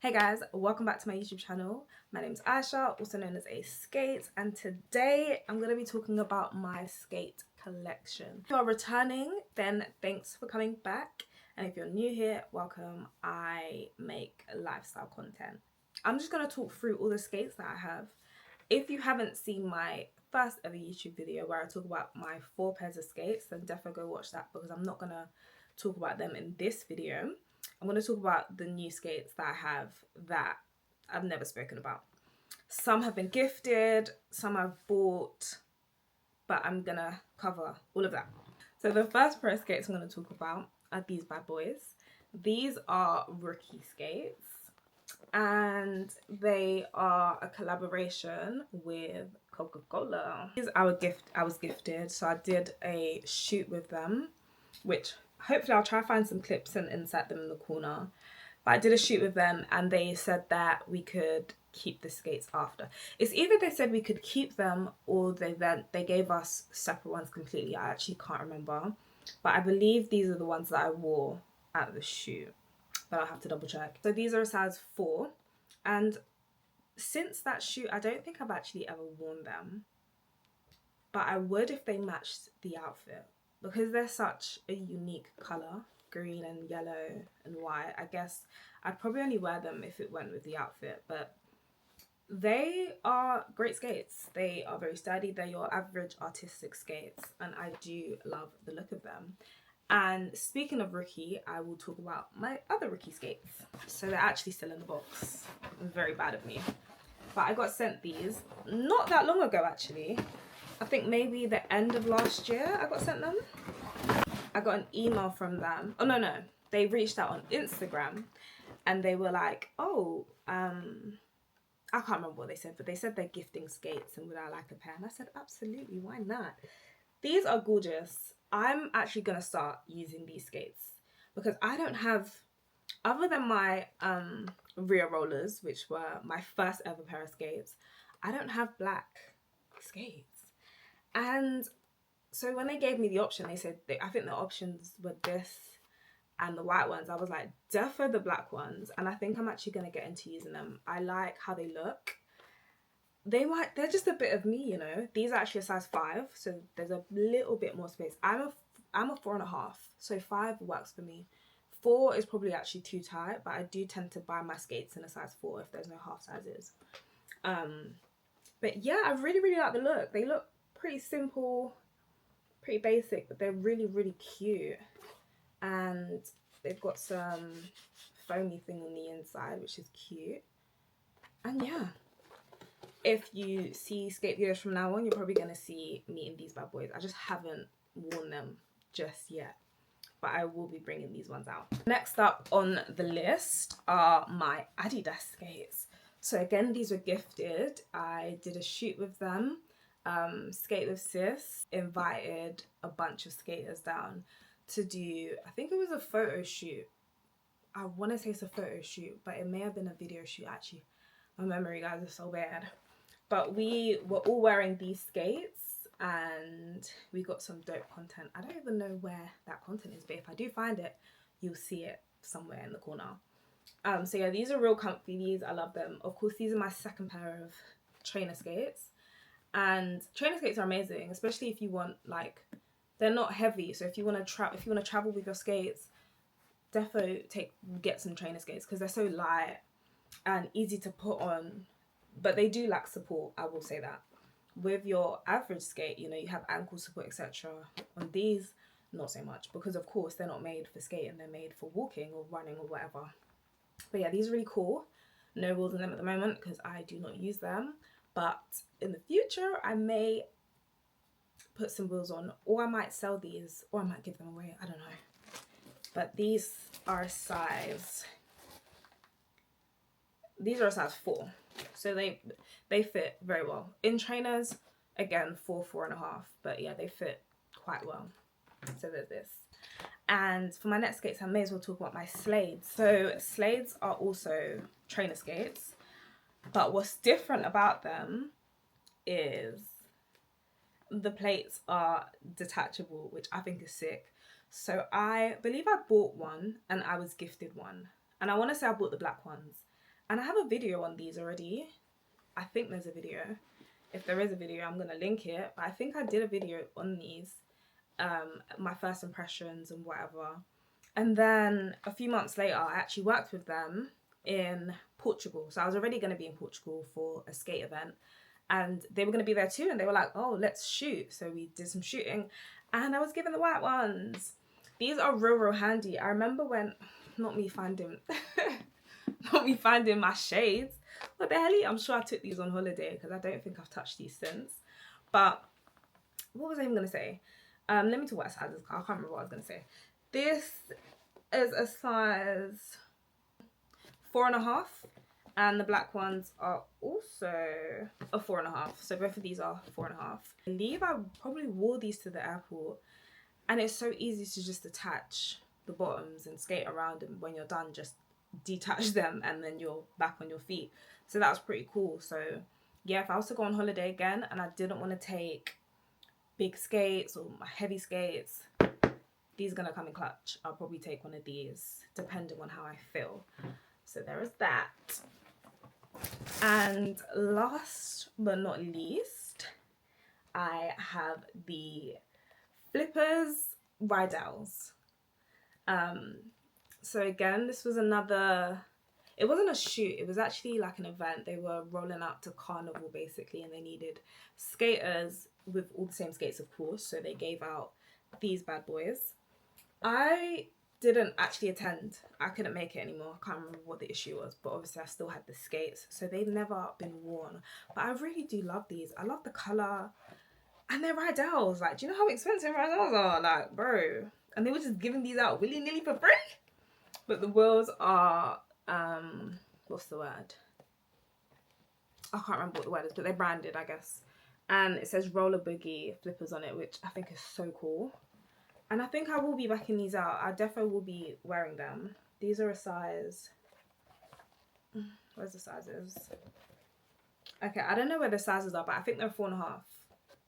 Hey guys, welcome back to my YouTube channel. My name is Aisha, also known as A Skate, and today I'm going to be talking about my skate collection. If you're returning, then thanks for coming back, and if you're new here, welcome. I make lifestyle content. I'm just going to talk through all the skates that I have. If you haven't seen my first ever YouTube video where I talk about my 4 pairs of skates, then definitely go watch that because I'm not going to talk about them in this video. I'm going to talk about the new skates that I have that I've never spoken about. Some have been gifted, some I've bought, but I'm going to cover all of that. So the first pair of skates I'm going to talk about are these bad boys. These are rookie skates and they are a collaboration with Coca-Cola. These I was gifted, so I did a shoot with them, which hopefully I'll try to find some clips and insert them in the corner. But I did a shoot with them and they said that we could keep the skates after. It's either they said we could keep them or they gave us separate ones completely. I actually can't remember. But I believe these are the ones that I wore at the shoot. But I'll have to double check. So these are a size 4. And since that shoot, I don't think I've actually ever worn them. But I would if they matched the outfit. Because they're such a unique colour, green and yellow and white, I guess I'd probably only wear them if it went with the outfit. But they are great skates. They are very sturdy. They're your average artistic skates and I do love the look of them. And speaking of rookie, I will talk about my other rookie skates. So they're actually still in the box. Very bad of me. But I got sent these not that long ago actually. I think maybe the end of last year I got sent them. I got an email from them. Oh no, they reached out on Instagram and they were like, oh, I can't remember what they said, but they said they're gifting skates and would I like a pair? And I said, absolutely, why not? These are gorgeous. I'm actually gonna start using these skates because I don't have, other than my rear rollers, which were my first ever pair of skates, I don't have black skates. And so when they gave me the option, they said, I think the options were this and the white ones. I was like, defo the black ones. And I think I'm actually going to get into using them. I like how they look. They're just a bit of me, you know. These are actually a size 5, so there's a little bit more space. I'm a 4.5, so 5 works for me. 4 is probably actually too tight, but I do tend to buy my skates in a size 4 if there's no half sizes. But yeah, I really like the look. They look pretty simple, pretty basic, but they're really cute. And they've got some foamy thing on the inside, which is cute. And yeah, if you see skate videos from now on, you're probably going to see me in these bad boys. I just haven't worn them just yet, but I will be bringing these ones out. Next up on the list are my Addidas skates. So again, these were gifted. I did a shoot with them. Skate with Sis invited a bunch of skaters down to do, I think it was a photo shoot. I want to say it's a photo shoot, but it may have been a video shoot actually. My memory, guys, is so bad. But we were all wearing these skates and we got some dope content. I don't even know where that content is, but if I do find it, you'll see it somewhere in the corner. So yeah, these are real comfy. These, I love them. Of course, these are my second pair of trainer skates. And trainer skates are amazing, especially if you want, like, they're not heavy. So if you want to travel with your skates, defo get some trainer skates because they're so light and easy to put on. But they do lack support, I will say that. With your average skate, you know, you have ankle support, etc. On these, not so much because of course they're not made for skating. They're made for walking or running or whatever. But yeah, these are really cool. No wheels in them at the moment because I do not use them. But in the future, I may put some wheels on, or I might sell these, or I might give them away. I don't know. But these are a size 4. So they fit very well. In trainers, again, 4.5. But yeah, they fit quite well. So there's this. And for my next skates, I may as well talk about my Slades. So Slades are also trainer skates. But what's different about them is the plates are detachable, which I think is sick. So I believe I bought one and I was gifted one. And I want to say I bought the black ones. And I have a video on these already. I think there's a video. If there is a video, I'm going to link it. But I think I did a video on these, my first impressions and whatever. And then a few months later, I actually worked with them in Portugal. So I was already going to be in Portugal for a skate event. And they were going to be there too. And they were like, oh, let's shoot. So we did some shooting. And I was given the white ones. These are real handy. I remember when, not me finding my shades. What the hell? I'm sure I took these on holiday because I don't think I've touched these since. But what was I even going to say? Let me talk about sizes. I can't remember what I was going to say. This is a size 4.5. And the black ones are also a 4.5. So both of these are 4.5. I believe I probably wore these to the airport. And it's so easy to just attach the bottoms and skate around, and when you're done, just detach them and then you're back on your feet. So that was pretty cool. So yeah, if I was to go on holiday again and I didn't want to take big skates or heavy skates, these are going to come in clutch. I'll probably take one of these depending on how I feel. So there is that. And last but not least, I have the Addidas Riedells. So again, this was another, it wasn't a shoot, it was actually like an event. They were rolling out to Carnival basically, and they needed skaters with all the same skates, of course, so they gave out these bad boys. I didn't actually attend. I couldn't make it anymore. I can't remember what the issue was, but obviously I still had the skates, so they've never been worn. But I really do love these. I love the colour. And they're Riedells. Like, do you know how expensive Riedells are? Like, bro. And they were just giving these out willy-nilly for free. But the wheels are, what's the word? I can't remember what the word is, but they're branded, I guess. And it says Roller Boogie flippers on it, which I think is so cool. And I think I will be backing these out. I definitely will be wearing them. These are a size, where's the sizes? Okay, I don't know where the sizes are, but I think they're 4.5.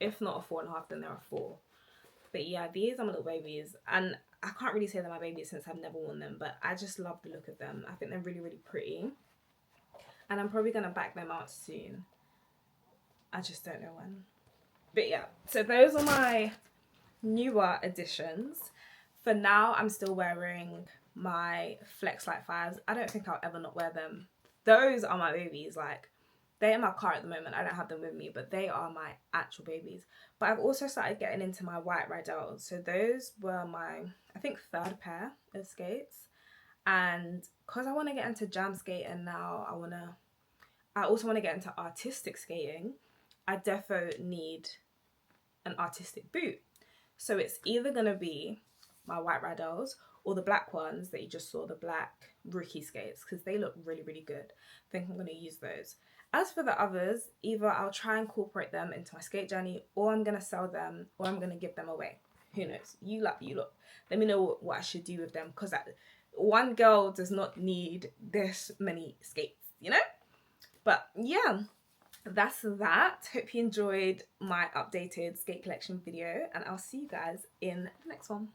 If not a 4.5, then there are 4. But yeah, these are my little babies. And I can't really say they're my babies since I've never worn them, but I just love the look of them. I think they're really pretty. And I'm probably going to back them out soon. I just don't know when. But yeah, so those are my newer additions. For now, I'm still wearing my Flex Light 5s. I don't think I'll ever not wear them. Those are my babies. Like, they're in my car at the moment. I don't have them with me, but they are my actual babies. But I've also started getting into my white Riedells. So those were my, I think, 3rd pair of skates. And because I want to get into jam skating now, I also want to get into artistic skating. I defo need an artistic boot. So it's either going to be my white Riedells or the black ones that you just saw, the black rookie skates, because they look really good. I think I'm going to use those. As for the others, either I'll try and incorporate them into my skate journey, or I'm going to sell them, or I'm going to give them away. Who knows? You lot. Let me know what I should do with them, because one girl does not need this many skates, you know? But yeah, that's that. Hope you enjoyed my updated skate collection video, and I'll see you guys in the next one.